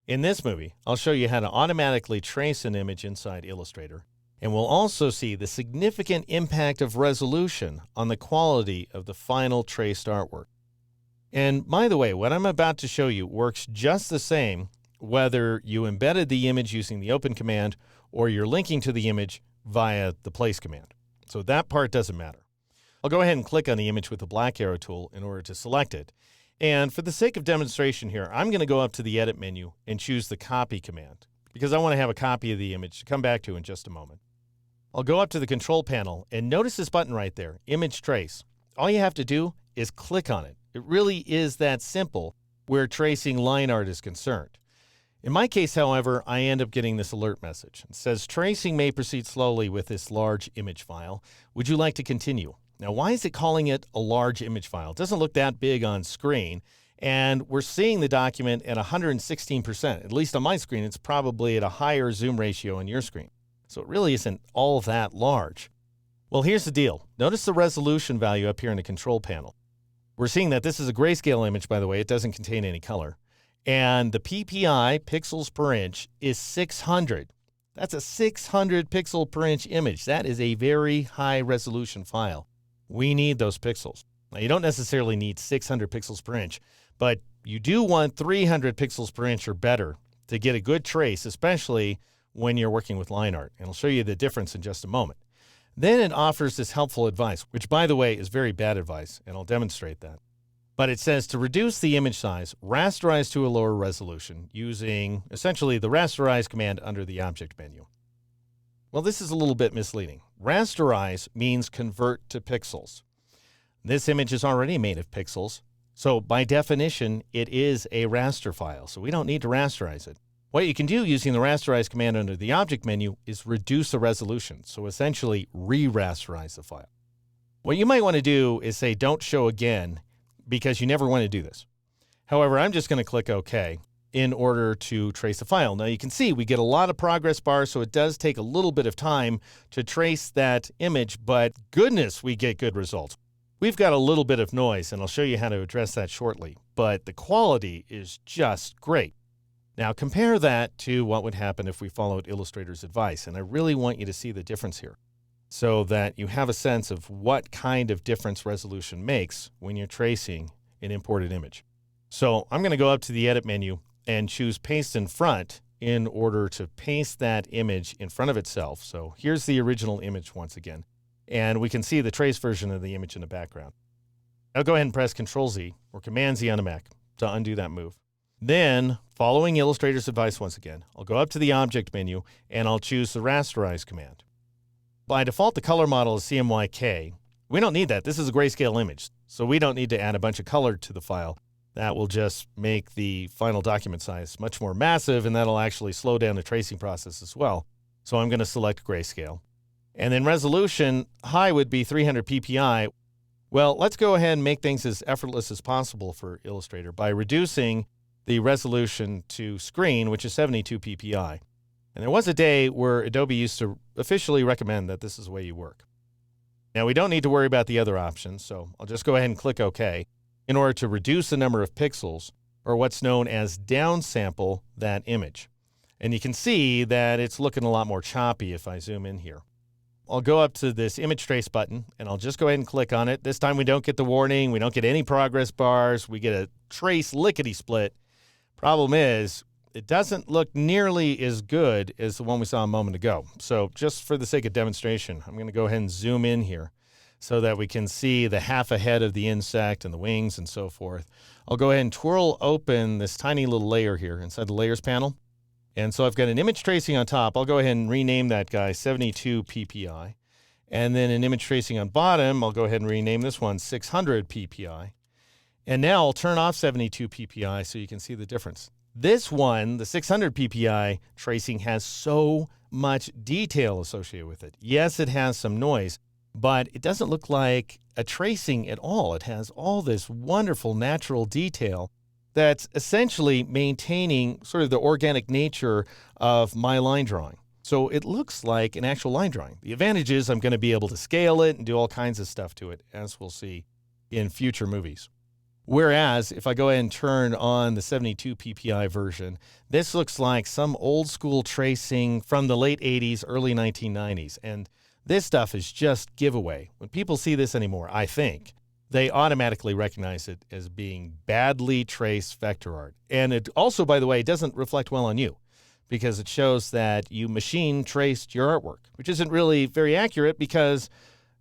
In this movie, I'll show you how to automatically trace an image inside Illustrator, and we'll also see the significant impact of resolution on the quality of the final traced artwork. And by the way, what I'm about to show you works just the same whether you embedded the image using the open command or you're linking to the image via the place command. So that part doesn't matter. I'll go ahead and click on the image with the black arrow tool in order to select it. And for the sake of demonstration here, I'm going to go up to the Edit menu and choose the Copy command because I want to have a copy of the image to come back to in just a moment. I'll go up to the Control panel and notice this button right there, Image Trace. All you have to do is click on it. It really is that simple where tracing line art is concerned. In my case, however, I end up getting this alert message. It says, tracing may proceed slowly with this large image file. Would you like to continue? Now, why is it calling it a large image file? It doesn't look that big on screen, and we're seeing the document at 116%. At least on my screen, it's probably at a higher zoom ratio on your screen. So it really isn't all that large. Well, here's the deal. Notice the resolution value up here in the control panel. We're seeing that this is a grayscale image, by the way. It doesn't contain any color. And the PPI, pixels per inch, is 600. That's a 600 pixel per inch image. That is a very high resolution file. We need those pixels. Now, you don't necessarily need 600 pixels per inch, but you do want 300 pixels per inch or better to get a good trace, especially when you're working with line art. And I'll show you the difference in just a moment. Then it offers this helpful advice, which, by the way, is very bad advice, and I'll demonstrate that. But it says to reduce the image size, rasterize to a lower resolution using essentially the rasterize command under the object menu. Well, this is a little bit misleading. Rasterize means convert to pixels. This image is already made of pixels, so by definition, it is a raster file, so we don't need to rasterize it. What you can do using the rasterize command under the object menu is reduce the resolution, so essentially re-rasterize the file. What you might want to do is say don't show again, because you never want to do this. However, I'm just going to click OK in order to trace the file. Now you can see we get a lot of progress bars, so it does take a little bit of time to trace that image, but goodness, we get good results. We've got a little bit of noise, and I'll show you how to address that shortly, but the quality is just great. Now compare that to what would happen if we followed Illustrator's advice, and I really want you to see the difference here so that you have a sense of what kind of difference resolution makes when you're tracing an imported image. So I'm going to go up to the Edit menu and choose Paste in Front in order to paste that image in front of itself. So here's the original image once again, and we can see the trace version of the image in the background. I'll go ahead and press Control-Z or Command-Z on a Mac to undo that move. Then, following Illustrator's advice once again, I'll go up to the Object menu and I'll choose the Rasterize command. By default, the color model is CMYK. We don't need that. This is a grayscale image, so we don't need to add a bunch of color to the file. That will just make the final document size much more massive, and that'll actually slow down the tracing process as well. So I'm going to select grayscale. And then resolution, high would be 300 ppi. Well, let's go ahead and make things as effortless as possible for Illustrator by reducing the resolution to screen, which is 72 ppi. And there was a day where Adobe used to officially recommend that this is the way you work. Now, we don't need to worry about the other options, so I'll just go ahead and click OK in order to reduce the number of pixels, or what's known as downsample that image. And you can see that it's looking a lot more choppy if I zoom in here. I'll go up to this Image Trace button, and I'll just go ahead and click on it. This time we don't get the warning, we don't get any progress bars, we get a trace lickety-split. Problem is, it doesn't look nearly as good as the one we saw a moment ago. So just for the sake of demonstration, I'm going to go ahead and zoom in here so that we can see the half a head of the insect and the wings and so forth. I'll go ahead and twirl open this tiny little layer here inside the Layers panel. And so I've got an image tracing on top. I'll go ahead and rename that guy 72 ppi. And then an image tracing on bottom, I'll go ahead and rename this one 600 ppi. And now I'll turn off 72 ppi so you can see the difference. This one, the 600 ppi tracing, has so much detail associated with it. Yes, it has some noise, but it doesn't look like a tracing at all. It has all this wonderful natural detail that's essentially maintaining sort of the organic nature of my line drawing. So it looks like an actual line drawing. The advantage is I'm going to be able to scale it and do all kinds of stuff to it, as we'll see in future movies. Whereas if I go ahead and turn on the 72 PPI version, this looks like some old school tracing from the late 80s, early 1990s. And this stuff is just giveaway. When people see this anymore, I think, they automatically recognize it as being badly traced vector art. And it also, by the way, doesn't reflect well on you because it shows that you machine traced your artwork, which isn't really very accurate because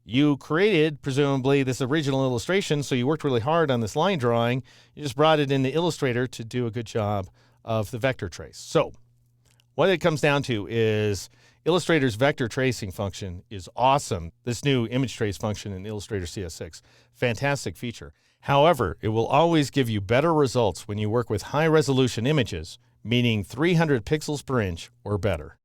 you created, presumably, this original illustration, so you worked really hard on this line drawing. You just brought it into Illustrator to do a good job of the vector trace. So what it comes down to is Illustrator's vector tracing function is awesome. This new image trace function in Illustrator CS6, fantastic feature. However, it will always give you better results when you work with high-resolution images, meaning 300 pixels per inch or better.